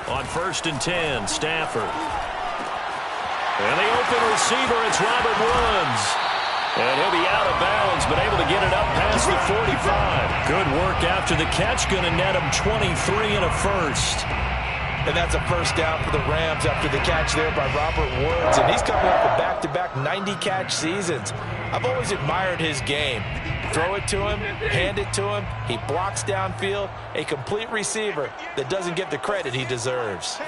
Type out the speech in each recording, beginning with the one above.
On 1st and 10, Stafford. And the open receiver, it's Robert Woods. And he'll be out of bounds, but able to get it up past the 45. Good work after the catch. Going to net him 23 and a first. And that's a first down for the Rams after the catch there by Robert Woods. And he's coming up with back-to-back 90-catch seasons. I've always admired his game. Throw it to him, hand it to him. He blocks downfield. A complete receiver that doesn't get the credit he deserves.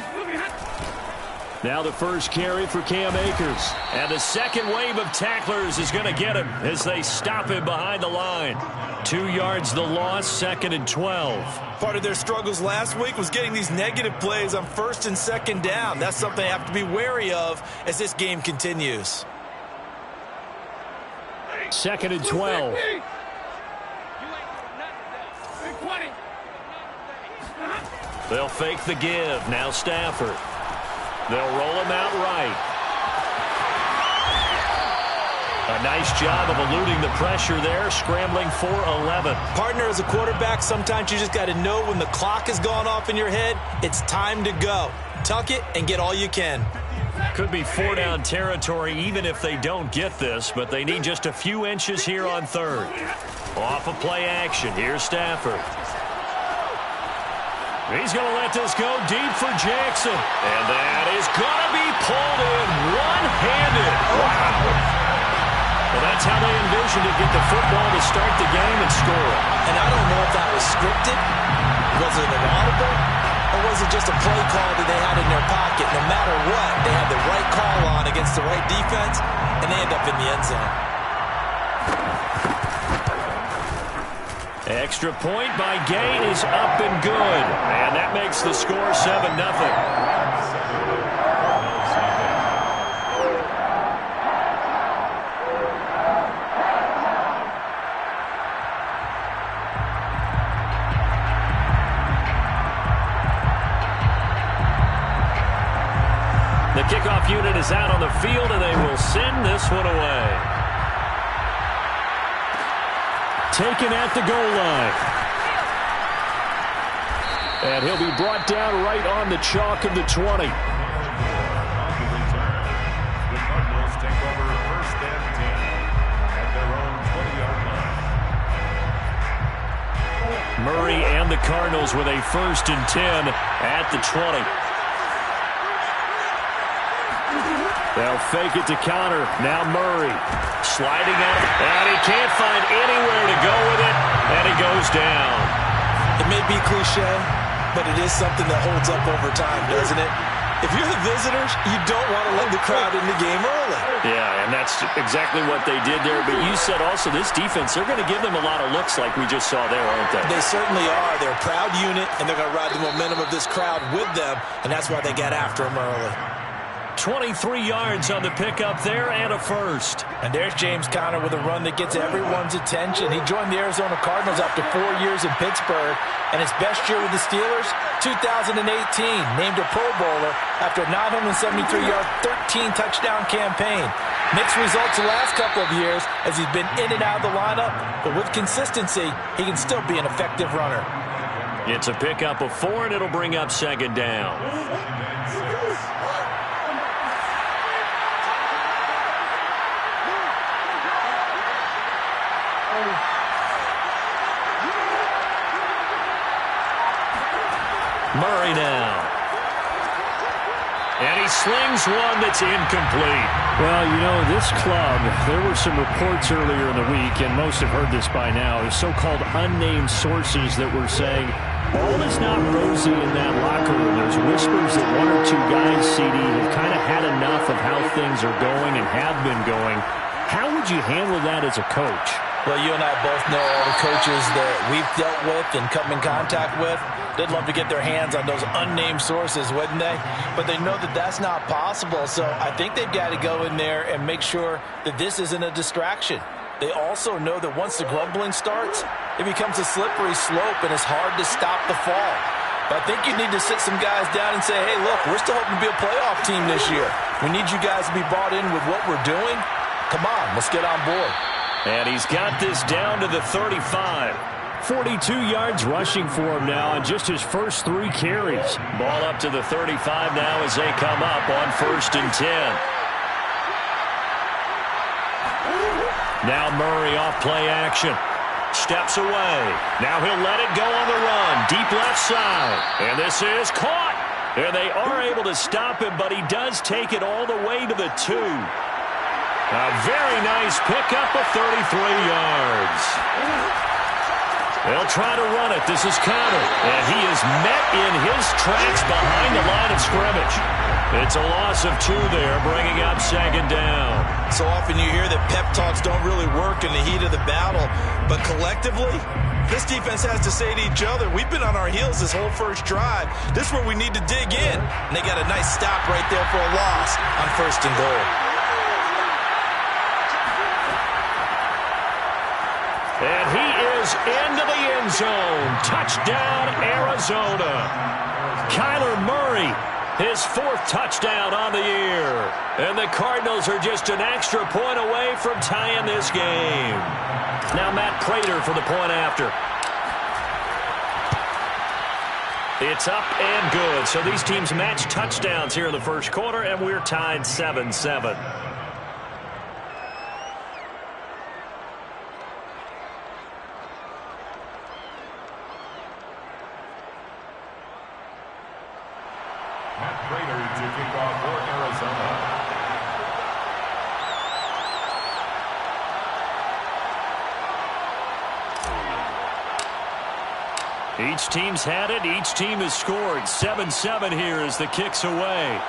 Now the first carry for Cam Akers. And the second wave of tacklers is going to get him as they stop him behind the line. 2 yards the loss, 2nd and 12. Part of their struggles last week was getting these negative plays on 1st and 2nd down. That's something they have to be wary of as this game continues. 2nd and 12. They'll fake the give. Now Stafford. They'll roll him out right. A nice job of eluding the pressure there, scrambling for 11. Partner, as a quarterback, sometimes you just got to know when the clock has gone off in your head, it's time to go. Tuck it and get all you can. Could be 4-down territory even if they don't get this, but they need just a few inches here on 3rd. Off of play action, here's Stafford. He's going to let this go deep for Jackson. And that is going to be pulled in one-handed. Wow. Well, that's how they envisioned to get the football to start the game and score. And I don't know if that was scripted. Was it an audible? Or was it just a play call that they had in their pocket? No matter what, they had the right call on against the right defense, and they end up in the end zone. Extra point by Gain is up and good. And that makes the score 7-0. The kickoff unit is out on the field, and they will send this one away. Taken at the goal line. And he'll be brought down right on the chalk of the 20. The Cardinals take over 1st and 10 at their own 20-yard line. Murray and the Cardinals with a 1st and 10 at the 20. They'll fake it to counter. Now Murray sliding out, and he can't find anywhere to go with it, and he goes down. It may be cliche, but it is something that holds up over time, doesn't it? If you're the visitors, you don't want to let the crowd in the game early. Yeah, and that's exactly what they did there. But you said also this defense, they're going to give them a lot of looks like we just saw there, aren't they? They certainly are. They're a proud unit, and they're going to ride the momentum of this crowd with them, and that's why they got after them early. 23 yards on the pickup there and a first. And there's James Conner with a run that gets everyone's attention. He joined the Arizona Cardinals after 4 years in Pittsburgh, and his best year with the Steelers, 2018, named a Pro Bowler after a 973-yard, 13-touchdown campaign. Mixed results the last couple of years as he's been in and out of the lineup, but with consistency, he can still be an effective runner. It's a pickup of 4, and it'll bring up 2nd down. Murray now. And he slings one that's incomplete. Well, you know, this club, there were some reports earlier in the week, and most have heard this by now, the so-called unnamed sources that were saying all is not rosy in that locker room. There's whispers that 1 or 2 guys, CD, have kind of had enough of how things are going and have been going. How would you handle that as a coach? Well, you and I both know all the coaches that we've dealt with and come in contact with. They'd love to get their hands on those unnamed sources, wouldn't they? But they know that that's not possible, so I think they've got to go in there and make sure that this isn't a distraction. They also know that once the grumbling starts, it becomes a slippery slope and it's hard to stop the fall. But I think you need to sit some guys down and say, hey, look, we're still hoping to be a playoff team this year. We need you guys to be bought in with what we're doing. Come on, let's get on board. And he's got this down to the 35. 42 yards rushing for him now on just his first 3 carries. Ball up to the 35 now as they come up on 1st and 10. Now Murray off play action. Steps away. Now he'll let it go on the run. Deep left side. And this is caught. And they are able to stop him, but he does take it all the way to the 2. A very nice pickup of 33 yards. They'll try to run it. This is Connor. And he is met in his tracks behind the line of scrimmage. It's a loss of 2 there, bringing up 2nd down. So often you hear that pep talks don't really work in the heat of the battle. But collectively, this defense has to say to each other, we've been on our heels this whole first drive. This is where we need to dig in. And they got a nice stop right there for a loss on 1st and goal. And he is into the end zone. Touchdown, Arizona. Kyler Murray, his 4th touchdown on the year. And the Cardinals are just an extra point away from tying this game. Now Matt Prater for the point after. It's up and good. So these teams match touchdowns here in the first quarter, and we're tied 7-7. Matt Prater to kick off for Arizona. Each team's had it. Each team has scored. 7-7 here as the kick's away.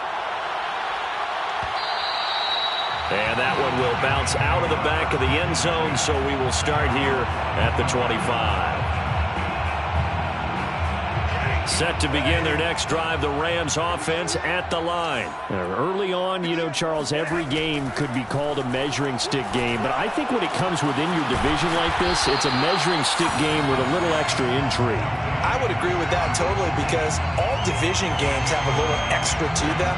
And that one will bounce out of the back of the end zone, so we will start here at the 25. Set to begin their next drive, the Rams offense at the line. Early on, you know, Charles, every game could be called a measuring stick game. But I think when it comes within your division like this, it's a measuring stick game with a little extra intrigue. I would agree with that totally because all division games have a little extra to them.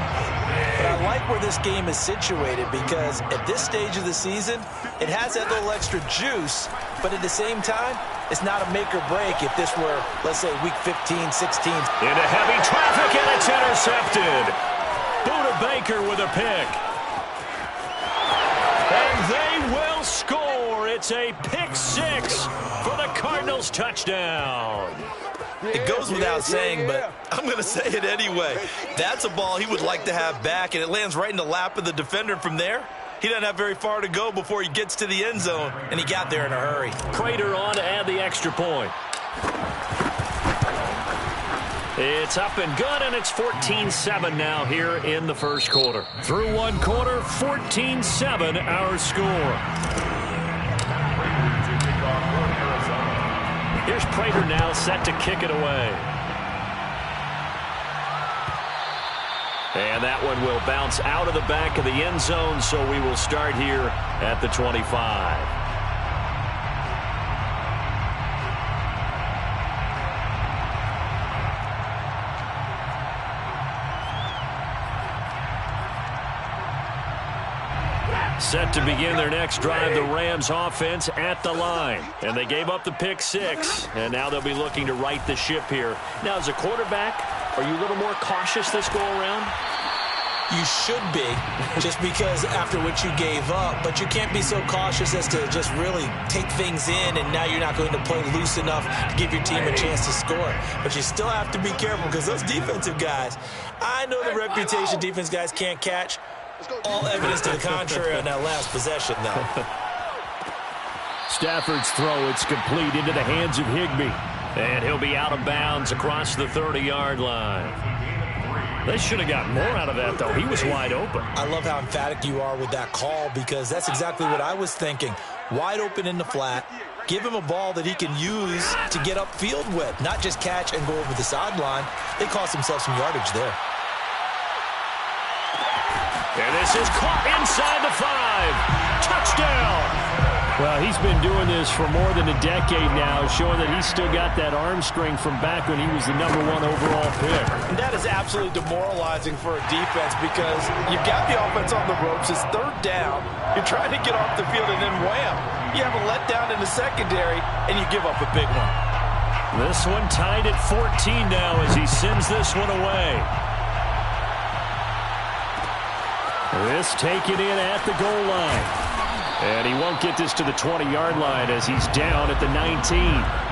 But I like where this game is situated because at this stage of the season, it has that little extra juice, but at the same time, it's not a make or break if this were, let's say, week 15, 16. Into heavy traffic, and it's intercepted. Buda Baker with a pick. And they will score. It's a pick 6 for the Cardinals touchdown. It goes without saying, but I'm going to say it anyway. That's a ball he would like to have back, and it lands right in the lap of the defender from there. He doesn't have very far to go before he gets to the end zone, and he got there in a hurry. Prater on to add the extra point. It's up and good, and it's 14-7 now here in the first quarter. Through one quarter, 14-7 our score. Here's Prater now set to kick it away. And that one will bounce out of the back of the end zone, so we will start here at the 25. Set to begin their next drive, the Rams offense at the line. And they gave up the pick 6, and now they'll be looking to right the ship here. Now, as a quarterback, are you a little more cautious this go-around? You should be, just because after what you gave up, but you can't be so cautious as to just really take things in, and now you're not going to play loose enough to give your team a chance to score. But you still have to be careful because those defensive guys, I know the reputation defense guys can't catch. All evidence to the contrary on that last possession, though. Stafford's throw, it's complete into the hands of Higbee. And he'll be out of bounds across the 30-yard line. They should have got more out of that, though. He was wide open. I love how emphatic you are with that call because that's exactly what I was thinking. Wide open in the flat. Give him a ball that he can use to get upfield with, not just catch and go over the sideline. They cost themselves some yardage there. And this is caught inside the 5. Touchdown! Well, he's been doing this for more than a decade now, showing that he's still got that arm strength from back when he was the #1 overall pick. And that is absolutely demoralizing for a defense because you've got the offense on the ropes. It's 3rd down. You're trying to get off the field, and then wham! You have a letdown in the secondary, and you give up a big one. This one tied at 14 now as he sends this one away. This taken in at the goal line. And he won't get this to the 20-yard line as he's down at the 19.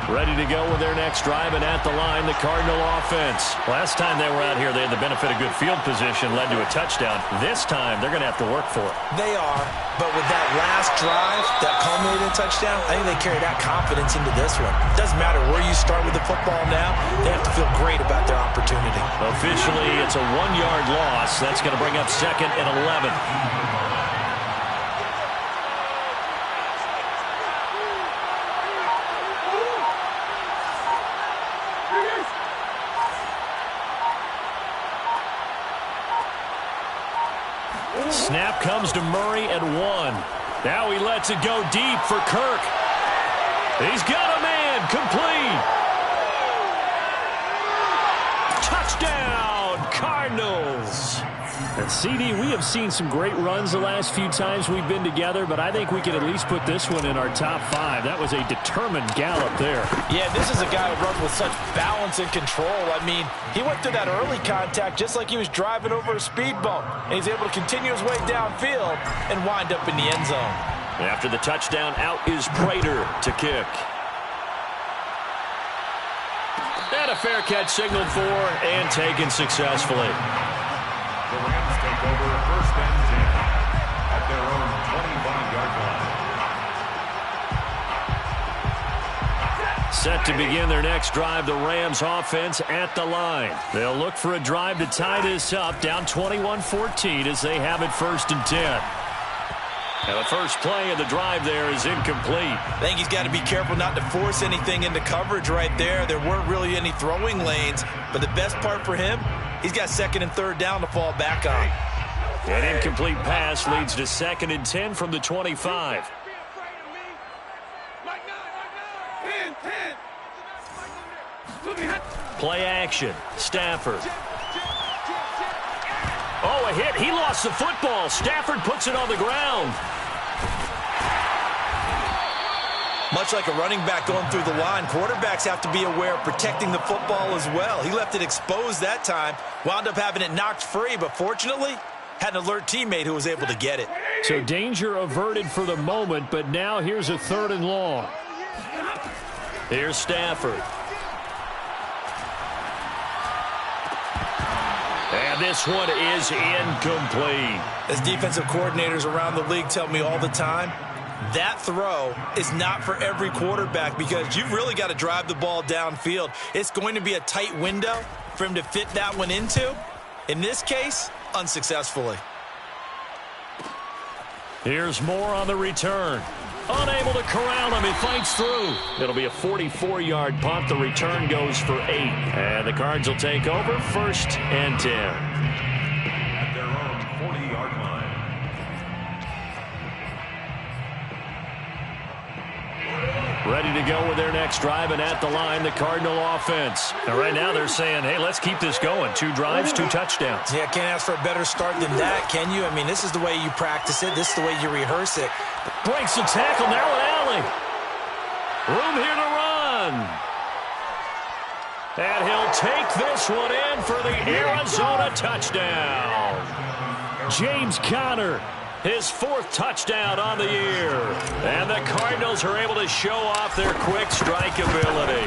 Ready to go with their next drive, and at the line, the Cardinal offense. Last time they were out here, they had the benefit of good field position, led to a touchdown. This time, they're going to have to work for it. They are, but with that last drive that culminated in a touchdown, I think they carry that confidence into this one. It doesn't matter where you start with the football now, they have to feel great about their opportunity. Officially, it's a 1-yard loss. That's going to bring up 2nd and 11. Snap comes to Murray at 1. Now he lets it go deep for Kirk. He's got a man, complete. Touchdown, Cardinals. And CD, we have seen some great runs the last few times we've been together, but I think we can at least put this one in our top 5. That was a determined gallop there. Yeah, this is a guy who runs with such balance and control. I mean, he went through that early contact just like he was driving over a speed bump. And he's able to continue his way downfield and wind up in the end zone. After the touchdown, out is Prater to kick. And a fair catch signaled for and taken successfully. The Rams take over 1st and 10 at their own 25-yard line. Set to begin their next drive, the Rams offense at the line. They'll look for a drive to tie this up, down 21-14 as they have it 1st and 10. And the first play of the drive there is incomplete. I think he's got to be careful not to force anything into coverage right there. There weren't really any throwing lanes, but the best part for him, he's got 2nd and 3rd down to fall back on. An incomplete pass leads to 2nd and 10 from the 25. Play action. Stafford. Oh, a hit. He lost the football. Stafford puts it on the ground. Much like a running back going through the line, quarterbacks have to be aware of protecting the football as well. He left it exposed that time, wound up having it knocked free, but fortunately, had an alert teammate who was able to get it. So danger averted for the moment, but now here's a 3rd and long. Here's Stafford. And this one is incomplete. As defensive coordinators around the league tell me all the time, that throw is not for every quarterback because you've really got to drive the ball downfield. It's going to be a tight window for him to fit that one into. In this case, unsuccessfully. Here's Moore on the return. Unable to corral him. He fights through. It'll be a 44-yard punt. The return goes for 8. And the Cards will take over 1st and 10. At their own 40-yard line. Ready to go with their next drive, and at the line, the Cardinal offense. And right now they're saying, hey, let's keep this going. 2 drives, 2 touchdowns. Yeah, can't ask for a better start than that, can you? I mean, this is the way you practice it. This is the way you rehearse it. Breaks the tackle, now an alley. Room here to run. And he'll take this one in for the Arizona touchdown. James Conner. His 4th touchdown on the year. And the Cardinals are able to show off their quick strike ability.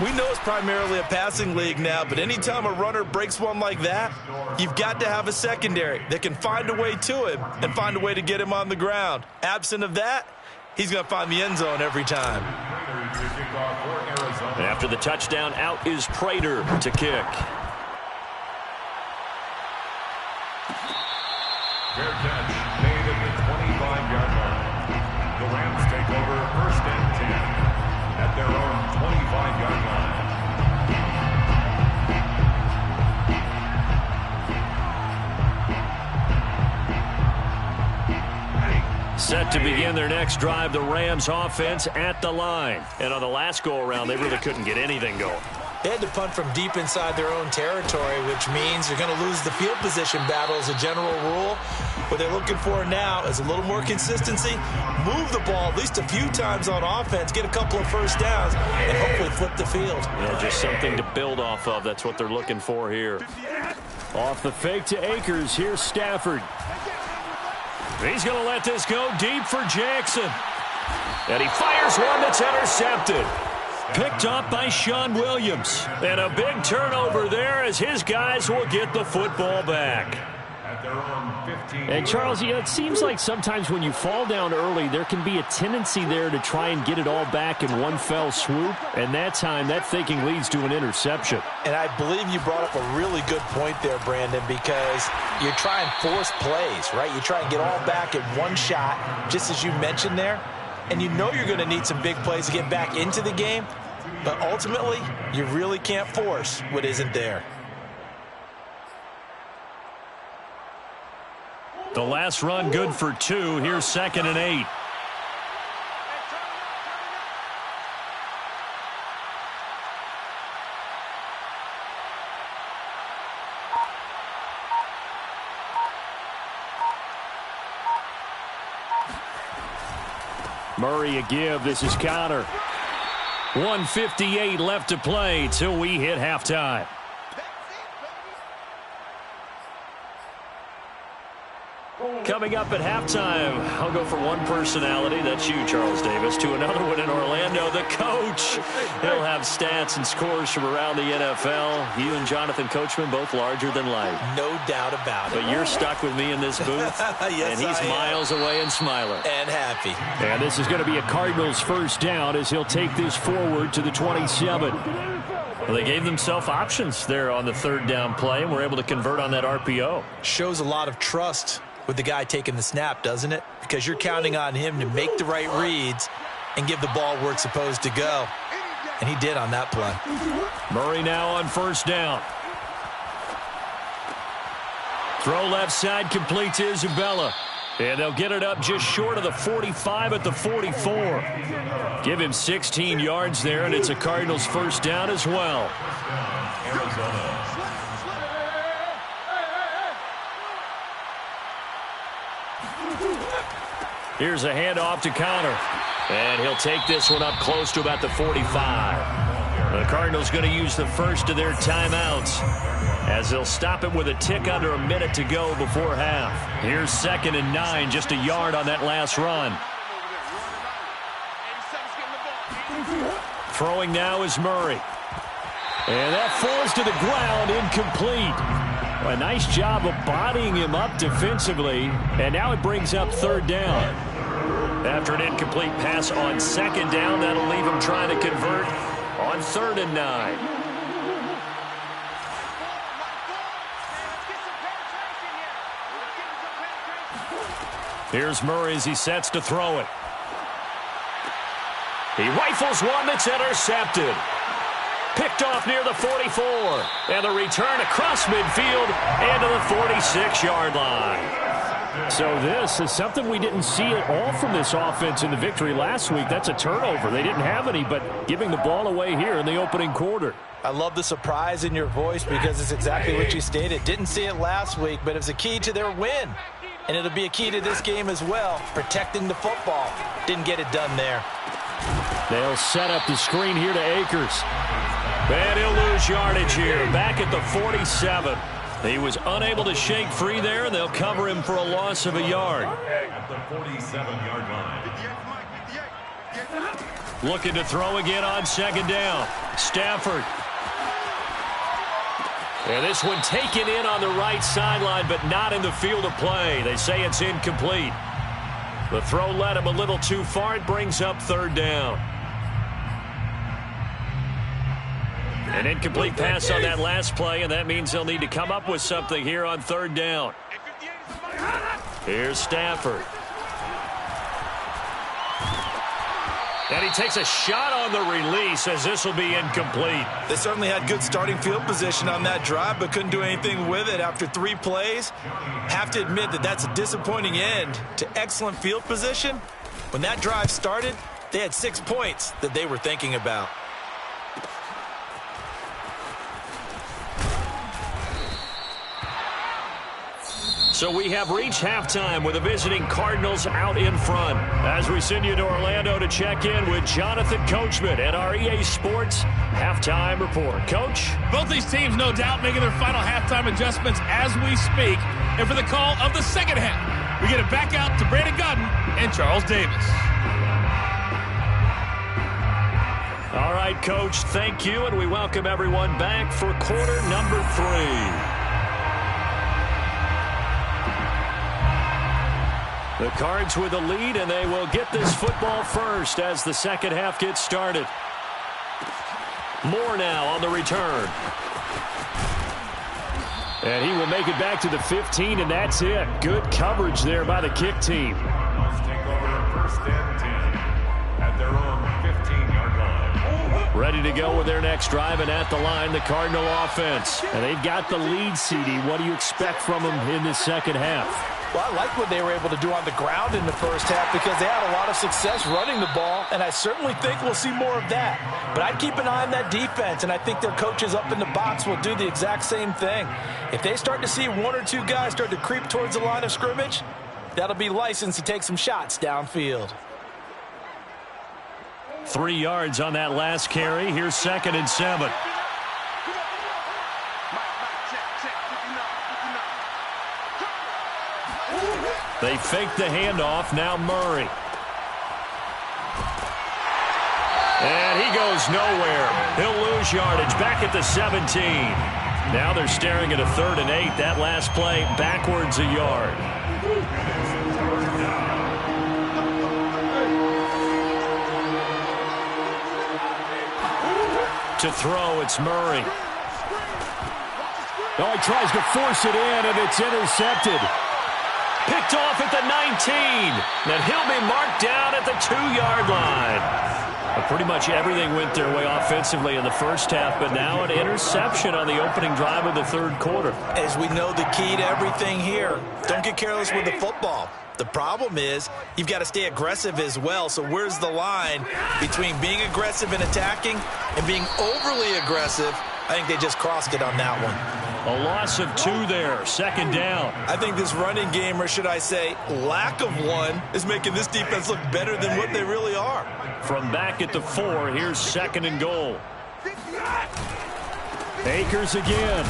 We know it's primarily a passing league now, but anytime a runner breaks one like that, you've got to have a secondary that can find a way to him and find a way to get him on the ground. Absent of that, he's going to find the end zone every time. After the touchdown, out is Prater to kick. Fair catch made at the 25-yard line. The Rams take over 1st and 10 at their own 25-yard line. Set to begin their next drive, the Rams offense at the line. And on the last go-around, they really couldn't get anything going. They had to punt from deep inside their own territory, which means you're going to lose the field position battle as a general rule. What they're looking for now is a little more consistency, move the ball at least a few times on offense, get a couple of first downs, and hopefully flip the field. Yeah, just something to build off of. That's what they're looking for here. Off the fake to Akers, here's Stafford. He's going to let this go deep for Jackson. And he fires one that's intercepted. Picked up by Sean Williams. And a big turnover there as his guys will get the football back. And, Charles, it seems like sometimes when you fall down early, there can be a tendency there to try and get it all back in one fell swoop. And that time, that thinking leads to an interception. And I believe you brought up a really good point there, Brandon, because you try and force plays, right? You try and get all back in one shot, just as you mentioned there. And you know you're going to need some big plays to get back into the game. But ultimately, you really can't force what isn't there. The last run good for 2. Here's 2nd and 8. Murray a give. This is Connor. 1:58 left to play till we hit halftime. Coming up at halftime, I'll go from one personality, that's you, Charles Davis, to another one in Orlando, the coach. He'll have stats and scores from around the NFL. You and Jonathan Coachman, both larger than life. No doubt about it. But you're stuck with me in this booth, yes, and he's miles away and smiling. And happy. And this is going to be a Cardinals first down as he'll take this forward to the 27. Well, they gave themselves options there on the 3rd down play, and were able to convert on that RPO. Shows a lot of trust with the guy taking the snap, doesn't it? Because you're counting on him to make the right reads and give the ball where it's supposed to go. And he did on that play. Murray now on 1st down. Throw left side, complete to Isabella. And they'll get it up just short of the 45 at the 44. Give him 16 yards there, and it's a Cardinals first down as well. Arizona. Here's a handoff to Connor. And he'll take this one up close to about the 45. The Cardinals going to use the first of their timeouts as they'll stop it with a tick under a minute to go before half. Here's 2nd and 9, just a yard on that last run. Throwing now is Murray. And that falls to the ground, incomplete. A nice job of bodying him up defensively, and now it brings up 3rd down. After an incomplete pass on 2nd down, that'll leave him trying to convert on 3rd and 9. Here's Murray as he sets to throw it. He rifles one that's intercepted. Picked off near the 44. And the return across midfield and to the 46-yard line. So this is something we didn't see at all from this offense in the victory last week. That's a turnover. They didn't have any, but giving the ball away here in the opening quarter. I love the surprise in your voice because it's exactly what you stated. Didn't see it last week, but it was a key to their win. And it'll be a key to this game as well, protecting the football. Didn't get it done there. They'll set up the screen here to Akers. And he'll lose yardage here, back at the 47. He was unable to shake free there, and they'll cover him for a loss of a yard. At the 47-yard line. Looking to throw again on 2nd down. Stafford. And this one taken in on the right sideline, but not in the field of play. They say it's incomplete. The throw led him a little too far. It brings up 3rd down. An incomplete pass on that last play, and that means they'll need to come up with something here on 3rd down. Here's Stafford. And he takes a shot on the release as this will be incomplete. They certainly had good starting field position on that drive, but couldn't do anything with it after 3 plays. Have to admit that that's a disappointing end to excellent field position. When that drive started, they had 6 points that they were thinking about. So we have reached halftime with the visiting Cardinals out in front. As we send you to Orlando to check in with Jonathan Coachman at our EA Sports Halftime Report. Coach? Both these teams, no doubt, making their final halftime adjustments as we speak. And for the call of the second half, we get it back out to Brandon Godden and Charles Davis. All right, Coach, thank you, and we welcome everyone back for quarter number 3. The Cards with the lead, and they will get this football first as the second half gets started. Moore now on the return. And he will make it back to the 15, and that's it. Good coverage there by the kick team. Let's take over first and 10 at their own 15-yard line. Ready to go with their next drive, and at the line, the Cardinal offense. And they've got the lead, CD. What do you expect from them in this second half? Well, I like what they were able to do on the ground in the first half because they had a lot of success running the ball, and I certainly think we'll see more of that. But I'd keep an eye on that defense, and I think their coaches up in the box will do the exact same thing. If they start to see one or two guys start to creep towards the line of scrimmage, that'll be licensed to take some shots downfield. 3 yards on that last carry. Here's 2nd and 7. They fake the handoff. Now Murray. And he goes nowhere. He'll lose yardage back at the 17. Now they're staring at a 3rd and 8. That last play backwards a yard. To throw, it's Murray. Oh, he tries to force it in, and it's intercepted. Picked off at the 19. Then he'll be marked down at the 2-yard line. Pretty much everything went their way offensively in the first half, but now an interception on the opening drive of the 3rd quarter. As we know, the key to everything here, don't get careless with the football. The problem is you've got to stay aggressive as well. So where's the line between being aggressive and attacking and being overly aggressive? I think they just crossed it on that one. A loss of 2 there, 2nd down. I think this running game, or should I say lack of one, is making this defense look better than what they really are. From back at the 4, here's 2nd and goal. Akers again.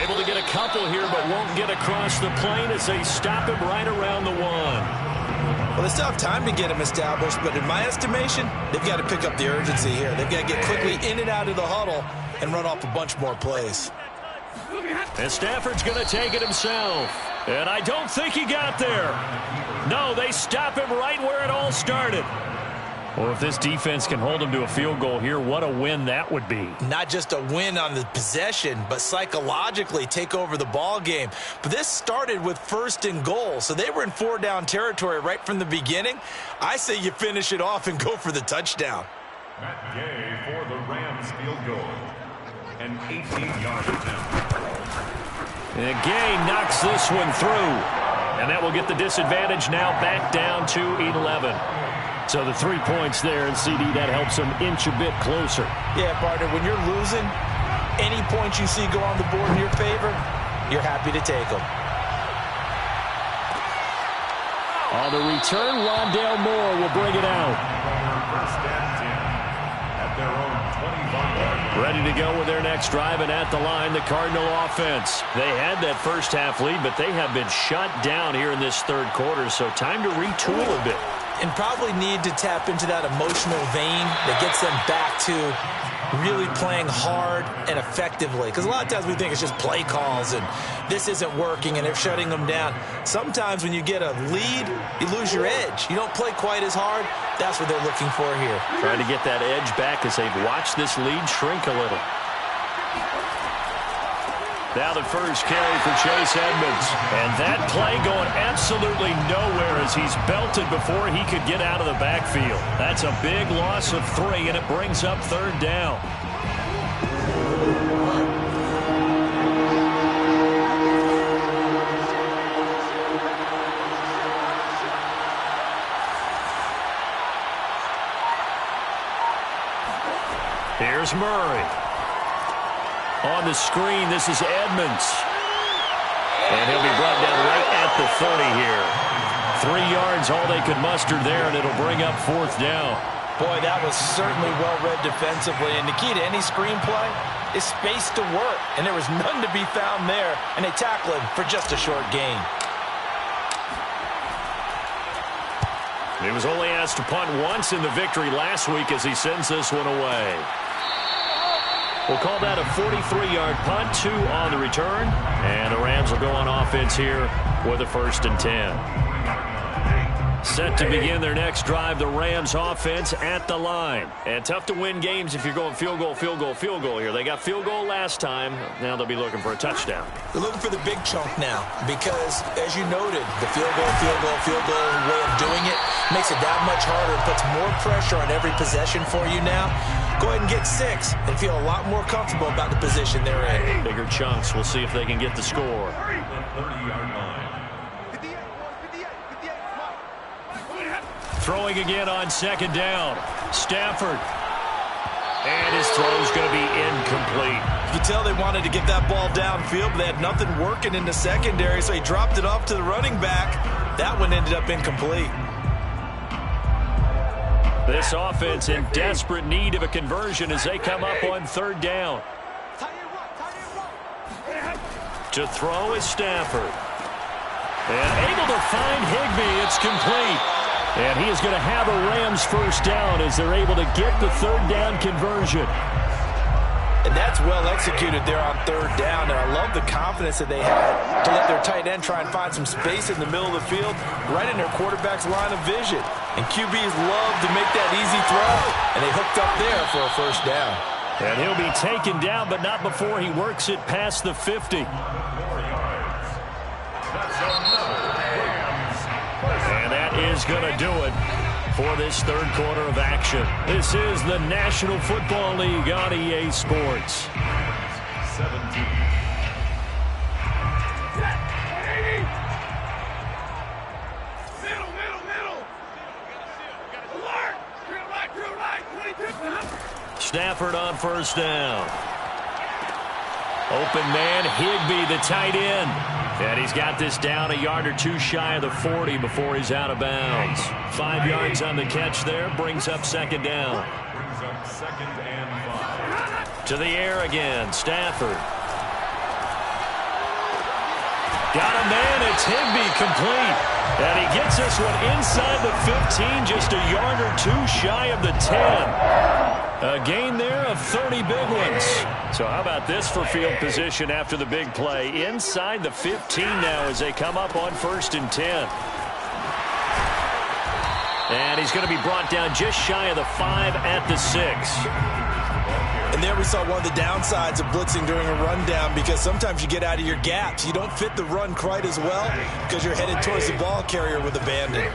Able to get a couple here, but won't get across the plane as they stop him right around the 1. Well, they still have time to get him established, but in my estimation, they've got to pick up the urgency here. They've got to get quickly in and out of the huddle and run off a bunch more plays. And Stafford's going to take it himself. And I don't think he got there. No, they stop him right where it all started. Well, if this defense can hold him to a field goal here, what a win that would be. Not just a win on the possession, but psychologically take over the ball game. But this started with 1st and goal, so they were in 4-down territory right from the beginning. I say you finish it off and go for the touchdown. Matt Gay for the Rams field goal. An 18-yard attempt. And Gay knocks this one through. And that will get the disadvantage now back down to 11. So the 3 points there, and CD, that helps them inch a bit closer. Yeah, partner, when you're losing, any points you see go on the board in your favor, you're happy to take them. On the return, Rondale Moore will bring it out. First and 10 at their own 25-yard line. Ready to go with their next drive, and at the line, the Cardinal offense. They had that first half lead, but they have been shut down here in this 3rd quarter, so time to retool a bit. And probably need to tap into that emotional vein that gets them back to really playing hard and effectively. Because a lot of times we think it's just play calls and this isn't working and they're shutting them down. Sometimes when you get a lead, you lose your edge. You don't play quite as hard. That's what they're looking for here. Trying to get that edge back as they've watched this lead shrink a little. Now the first carry for Chase Edmonds. And that play going absolutely nowhere as he's belted before he could get out of the backfield. That's a big loss of 3, and it brings up 3rd down. Here's Murray. On the screen, this is Edmonds. And he'll be brought down right the 30 here. 3 yards, all they could muster there, and it'll bring up 4th down. Boy, that was certainly well-read defensively, and the key to any screenplay is space to work, and there was none to be found there, and they tackle him for just a short gain. He was only asked to punt once in the victory last week as he sends this one away. We'll call that a 43-yard punt, 2 on the return, and the Rams will go on offense here with a 1st and 10. Set to begin their next drive, the Rams offense at the line. And tough to win games if you're going field goal, field goal, field goal here. They got field goal last time. Now they'll be looking for a touchdown. They're looking for the big chunk now because, as you noted, the field goal, field goal, field goal way of doing it makes it that much harder. It puts more pressure on every possession for you now. Go ahead and get 6 and feel a lot more comfortable about the position they're in. Bigger chunks. We'll see if they can get the score. 30-yard line. Throwing again on 2nd down. Stafford. And his throw's going to be incomplete. You can tell they wanted to get that ball downfield, but they had nothing working in the secondary, so he dropped it off to the running back. That one ended up incomplete. This offense in desperate need of a conversion as they come up on 3rd down. To throw is Stafford. And able to find Higbee. It's complete. And he is going to have a Rams 1st down as they're able to get the 3rd down conversion. And that's well executed there on 3rd down. And I love the confidence that they had to let their tight end try and find some space in the middle of the field, right in their quarterback's line of vision. And QBs love to make that easy throw, and they hooked up there for a 1st down. And he'll be taken down, but not before he works it past the 50. And that is going to do it for this 3rd quarter of action. This is the National Football League on EA Sports. 17. Stafford on 1st down. Open man, Higbee, the tight end. And he's got this down a yard or 2 shy of the 40 before he's out of bounds. 5 yards on the catch there, brings up 2nd down. Brings up 2nd and 5. To the air again, Stafford. Got a man, it's Higbee, complete. And he gets this one inside the 15, just a yard or 2 shy of the 10. A gain there of 30 big ones. So how about this for field position after the big play? Inside the 15 now as they come up on 1st and 10. And he's going to be brought down just shy of the 5 at the 6. And there we saw one of the downsides of blitzing during a rundown, because sometimes you get out of your gaps. You don't fit the run quite as well because you're headed towards the ball carrier with abandon.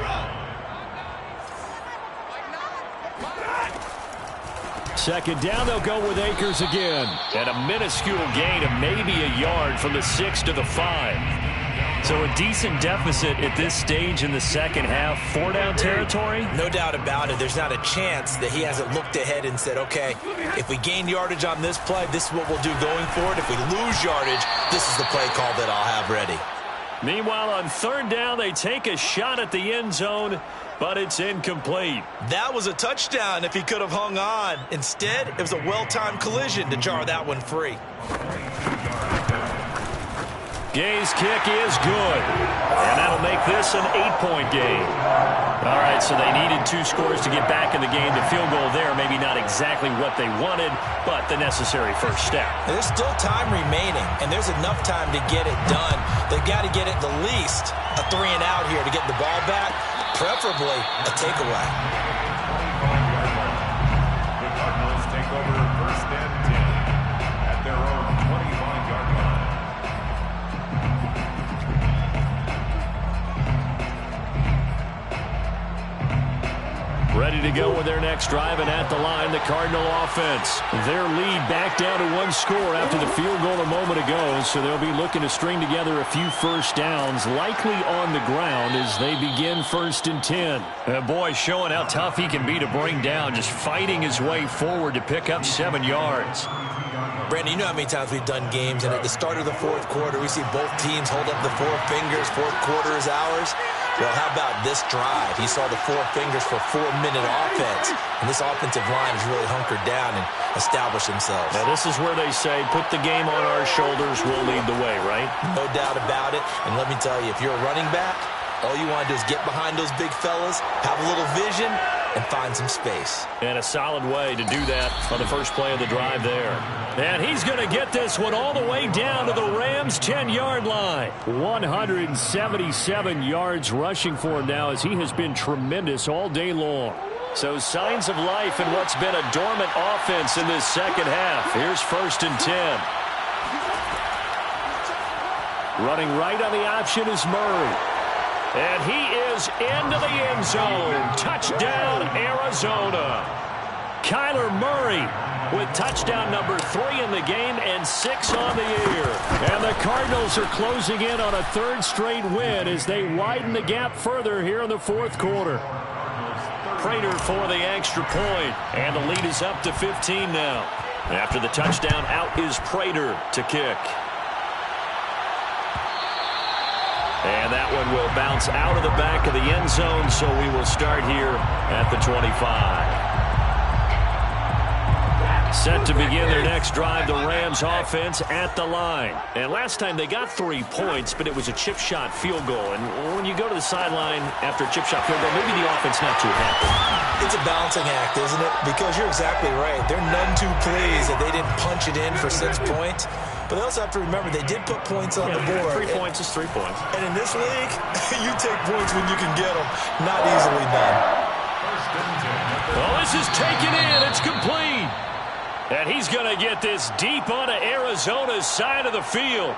2nd down, they'll go with Akers again. And a minuscule gain of maybe a yard from the 6 to the 5. So a decent deficit at this stage in the 2nd half. 4-down territory? No doubt about it. There's not a chance that he hasn't looked ahead and said, okay, if we gain yardage on this play, this is what we'll do going forward. If we lose yardage, this is the play call that I'll have ready. Meanwhile, on 3rd down, they take a shot at the end zone, but it's incomplete. That was a touchdown if he could have hung on. Instead, it was a well-timed collision to jar that one free. Gay's kick is good, and that'll make this an 8-point game. All right, so they needed 2 scores to get back in the game. The field goal there, maybe not exactly what they wanted, but the necessary first step. There's still time remaining, and there's enough time to get it done. They've got to get it the least a 3-and-out here to get the ball back, preferably a takeaway. The Cardinals take over 1st and 10 at their own 25-yard line. Ready to go with their next drive, and at the line, the Cardinal offense. Their lead back down to 1 score after the field goal a moment ago, so they'll be looking to string together a few 1st downs, likely on the ground as they begin 1st and 10. And boy, showing how tough he can be to bring down, just fighting his way forward to pick up 7 yards. Brandon, you know how many times we've done games, and at the start of the fourth quarter, we see both teams hold up the four fingers, fourth quarter is ours. Well, how about this drive? He saw the four fingers for 4-minute offense, and this offensive line has really hunkered down and established themselves. Now, this is where they say, put the game on our shoulders, we'll lead the way, right? No doubt about it, and let me tell you, if you're a running back, all you want to do is get behind those big fellas, have a little vision, and find some space. And a solid way to do that on the first play of the drive there. And he's going to get this one all the way down to the Rams' 10-yard line. 177 yards rushing for him now as he has been tremendous all day long. So signs of life in what's been a dormant offense in this second half. Here's 1st and 10. Running right on the option is Murray. And he is into the end zone. Touchdown, Arizona. Kyler Murray with touchdown number 3 in the game and 6 on the year. And the Cardinals are closing in on a 3rd straight win as they widen the gap further here in the 4th quarter. Prater for the extra point, and the lead is up to 15 now. After the touchdown, out is Prater to kick. And that one will bounce out of the back of the end zone, so we will start here at the 25. Set to begin their next drive, the Rams offense at the line. And last time they got 3 points, but it was a chip shot field goal. And when you go to the sideline after a chip shot field goal, maybe the offense not too happy. It's a balancing act, isn't it? Because you're exactly right. There are none too pleased that they didn't punch it in for 6 points. But they also have to remember they did put points on the board. 3 points is 3 points. And in this league, you take points when you can get them. Not easily done. Well, this is taken in. It's complete. And he's going to get this deep onto Arizona's side of the field.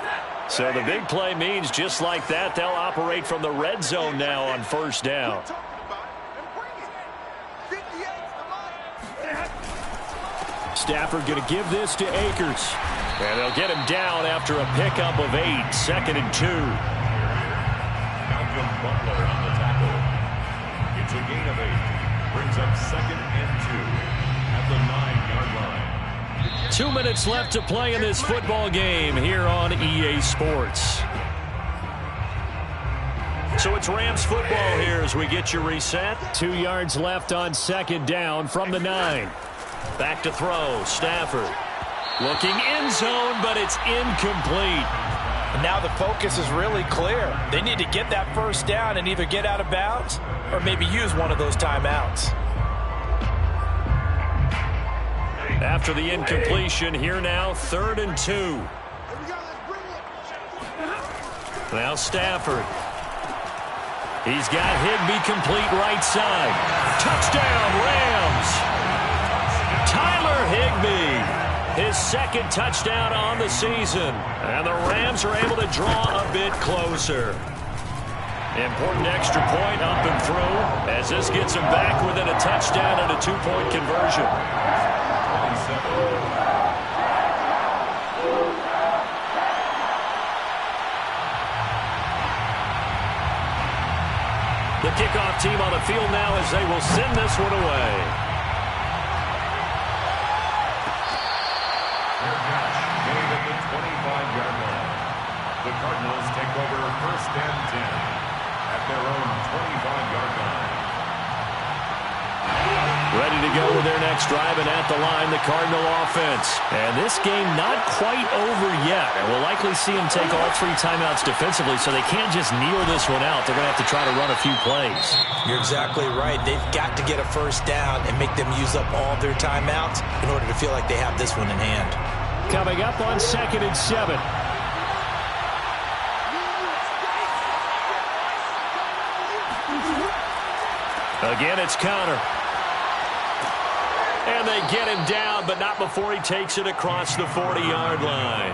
So the big play means just like that, they'll operate from the red zone now on 1st down. Stafford going to give this to Akers. And they'll get him down after a pickup of 8, 2nd and 2. Malcolm Butler on the tackle. It's a gain of 8. Brings up 2nd and 2 at the 9-yard line. 2 minutes left to play in this football game here on EA Sports. So it's Rams football here as we get you reset. 2 yards left on 2nd down from the 9. Back to throw, Stafford. Looking end zone, but it's incomplete. And now the focus is really clear. They need to get that 1st down and either get out of bounds or maybe use one of those timeouts. After the incompletion, here now, 3rd and 2. Now Stafford. He's got Higbee complete right side. Touchdown, Rams. Tyler Higbee. His 2nd touchdown on the season. And the Rams are able to draw a bit closer. Important extra point up and through as this gets him back within a touchdown and a 2-point conversion. The kickoff team on the field now as they will send this one away. Fair catch made at the 25-yard line. The Cardinals take over 1st and 10 at their own 25-yard line. Ready to go with their next drive, and at the line, the Cardinal offense. And this game not quite over yet. And we'll likely see them take all 3 timeouts defensively, so they can't just kneel this one out. They're going to have to try to run a few plays. You're exactly right. They've got to get a 1st down and make them use up all their timeouts in order to feel like they have this one in hand. Coming up on 2nd and 7. Again, it's Connor. And they get him down, but not before he takes it across the 40-yard line.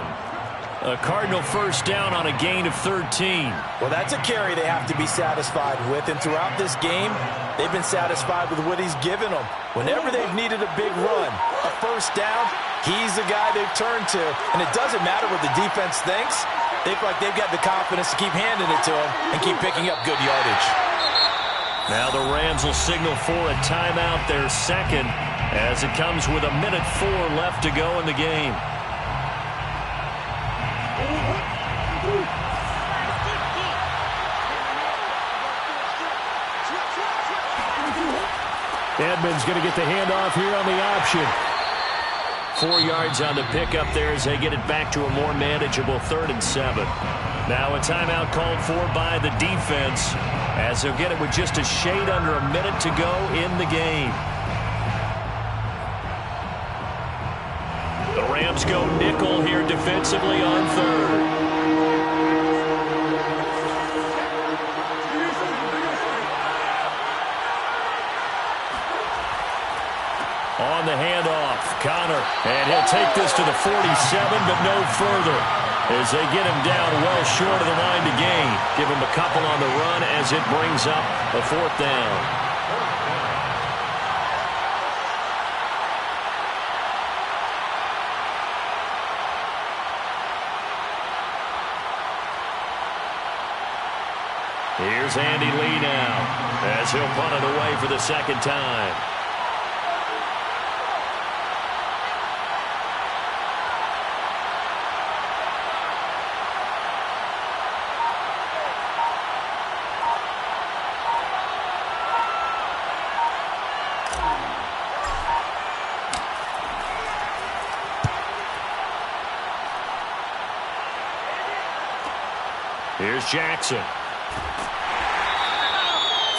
A Cardinal 1st down on a gain of 13. Well, that's a carry they have to be satisfied with. And throughout this game, they've been satisfied with what he's given them. Whenever they've needed a big run, a 1st down, he's the guy they've turned to. And it doesn't matter what the defense thinks. They feel like they've got the confidence to keep handing it to him and keep picking up good yardage. Now the Rams will signal for a timeout, their 2nd, as it comes with 1:04 left to go in the game. Edmonds going to get the handoff here on the option. 4 yards on the pickup there as they get it back to a more manageable 3rd and 7. Now a timeout called for by the defense as they'll get it with just a shade under a minute to go in the game. The Rams go nickel here defensively on 3rd. On the handoff, Connor, and he'll take this to the 47, but no further as they get him down well short of the line to gain. Give him a couple on the run as it brings up a 4th down. Here's Andy Lee now as he'll punt it away for the 2nd time. Here's Jackson.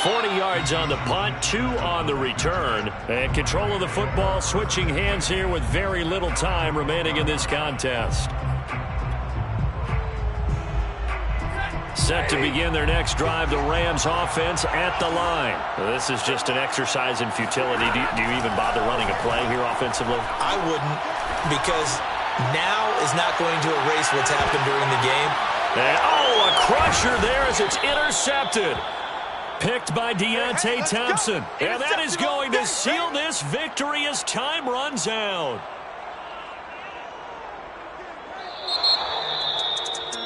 40 yards on the punt, 2 on the return. And control of the football switching hands here with very little time remaining in this contest. Set to begin their next drive, the Rams offense at the line. This is just an exercise in futility. Do you even bother running a play here offensively? I wouldn't, because now is not going to erase what's happened during the game. And, a crusher there as it's intercepted. Picked by Deontay Thompson. And that is going to seal this victory as time runs out.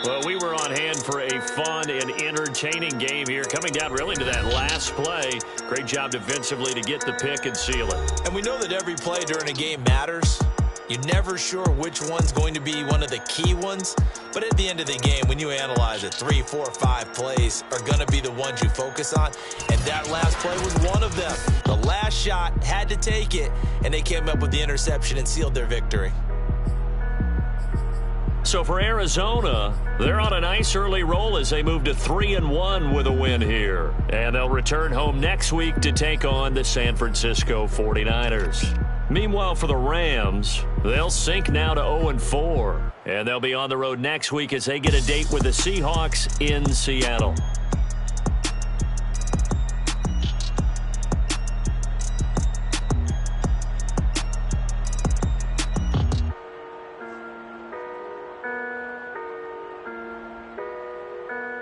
Well, we were on hand for a fun and entertaining game here. Coming down really to that last play. Great job defensively to get the pick and seal it. And we know that every play during a game matters. You're never sure which one's going to be one of the key ones. But at the end of the game, when you analyze it, 3, 4, 5 plays are going to be the ones you focus on. And that last play was one of them. The last shot had to take it, and they came up with the interception and sealed their victory. So for Arizona, they're on a nice early roll as they move to 3-1 with a win here. And they'll return home next week to take on the San Francisco 49ers. Meanwhile, for the Rams, they'll sink now to 0-4. And they'll be on the road next week as they get a date with the Seahawks in Seattle.